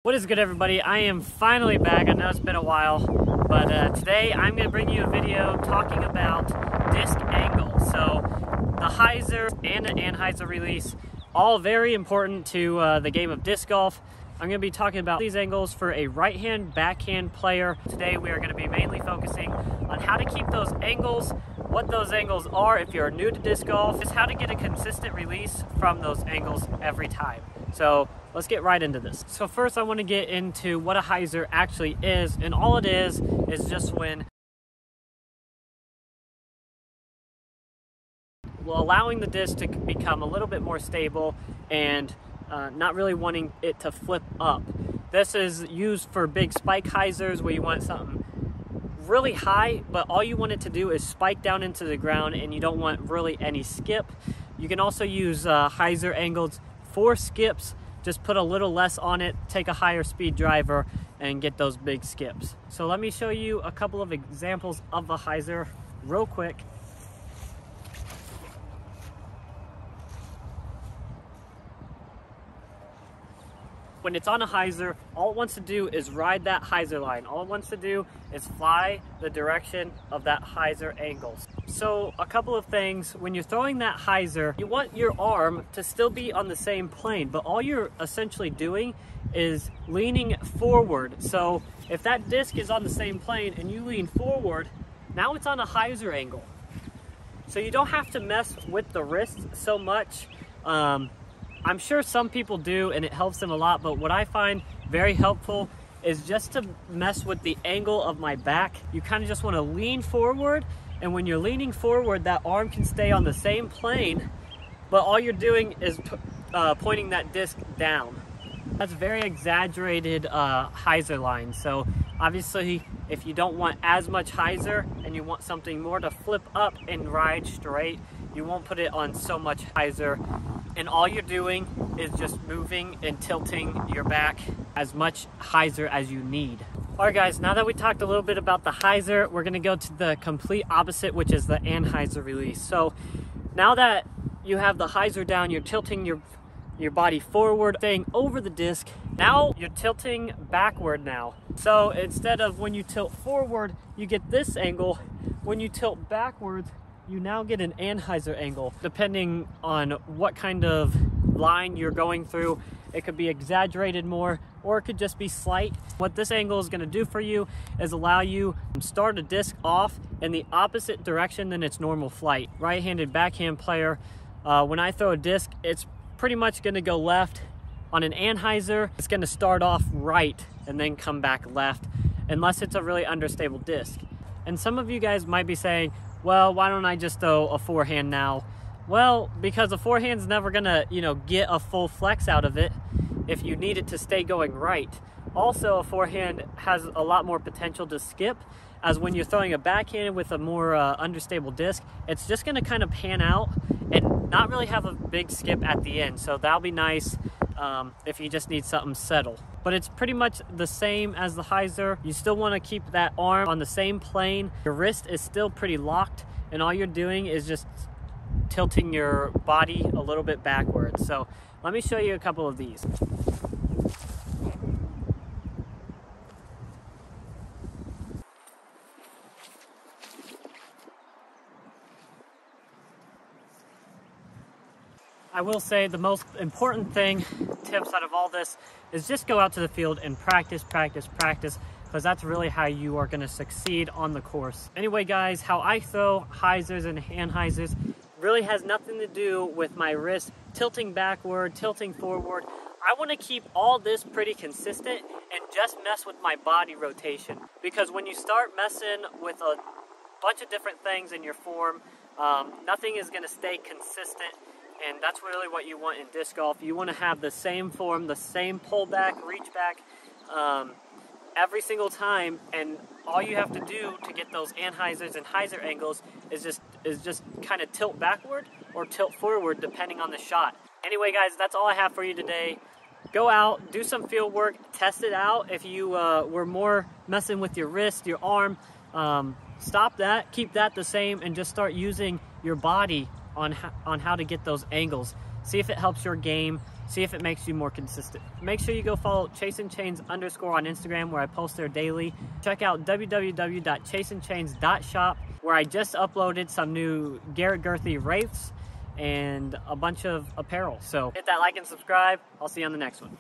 What is good, everybody? I am finally back. I know it's been a while, but today I'm going to bring you a video talking about disc angle. So the Hyzer and the Anhyzer Release, all very important to the game of disc golf. I'm going to be talking about these angles for a right-hand backhand player. Today we are going to be mainly focusing on how to keep those angles, what those angles are if you're new to disc golf, is how to get a consistent release from those angles every time. So let's get right into this. So first I want to get into what a hyzer actually is, and all it is just when allowing the disc to become a little bit more stable and not really wanting it to flip up. This is used for big spike hyzers where you want something really high, but all you want it to do is spike down into the ground and you don't want really any skip. You can also use Hyzer angles for skips. Just put a little less on it, take a higher speed driver, and get those big skips. So let me show you a couple of examples of the Hyzer real quick. When it's on a hyzer, all it wants to do is ride that hyzer line. All it wants to do is fly the direction of that hyzer angle. So a couple of things, when you're throwing that hyzer, you want your arm to still be on the same plane, but all you're essentially doing is leaning forward. So if that disc is on the same plane and you lean forward, now it's on a hyzer angle. So you don't have to mess with the wrist so much. I'm sure some people do and it helps them a lot, but what I find very helpful is just to mess with the angle of my back. You kind of just want to lean forward, and when you're leaning forward, that arm can stay on the same plane, but all you're doing is pointing that disc down. That's very exaggerated hyzer line. So obviously, if you don't want as much hyzer and you want something more to flip up and ride straight, you won't put it on so much hyzer. And all you're doing is just moving and tilting your back as much hyzer as you need. All right, guys, now that we talked a little bit about the hyzer, we're gonna go to the complete opposite, which is the Anhyzer Release. So now that you have the hyzer down, you're tilting your body forward, staying over the disc. Now you're tilting backward now. So instead of when you tilt forward, you get this angle. When you tilt backwards, you now get an Anhyzer angle. Depending on what kind of line you're going through, it could be exaggerated more, or it could just be slight. What this angle is gonna do for you is allow you to start a disc off in the opposite direction than its normal flight. Right-handed backhand player, when I throw a disc, it's pretty much gonna go left. On an Anhyzer, it's gonna start off right and then come back left, unless it's a really understable disc. And some of you guys might be saying, well, why don't I just throw a forehand now? Well, because a forehand's never gonna, get a full flex out of it if you need it to stay going right. Also, a forehand has a lot more potential to skip, as when you're throwing a backhand with a more understable disc, it's just gonna kind of pan out and not really have a big skip at the end. So that'll be nice if you just need something settled. But it's pretty much the same as the hyzer. You still want to keep that arm on the same plane. Your wrist is still pretty locked, and all you're doing is just tilting your body a little bit backwards. So let me show you a couple of these. I will say the most important tips out of all this is just go out to the field and practice, because that's really how you are going to succeed on the course. Anyway, guys, how I throw hyzers and Anhyzers really has nothing to do with my wrist tilting backward, tilting forward. I want to keep all this pretty consistent and just mess with my body rotation, because when you start messing with a bunch of different things in your form, nothing is going to stay consistent. And that's really what you want in disc golf. You want to have the same form, the same pull back, reach back every single time. And all you have to do to get those Anhyzers and hyzer angles is just kind of tilt backward or tilt forward depending on the shot. Anyway, guys, that's all I have for you today. Go out, do some field work, test it out. If you were more messing with your wrist, your arm, stop that, keep that the same, and just start using your body on how to get those angles. See if it helps your game, See if it makes you more consistent. Make sure you go follow chaseandchains_ on Instagram, where I post there daily. Check out www.chaseandchains.shop, where I just uploaded some new Garrett Girthy wraiths and a bunch of apparel. So hit that like and subscribe. I'll see you on the next one.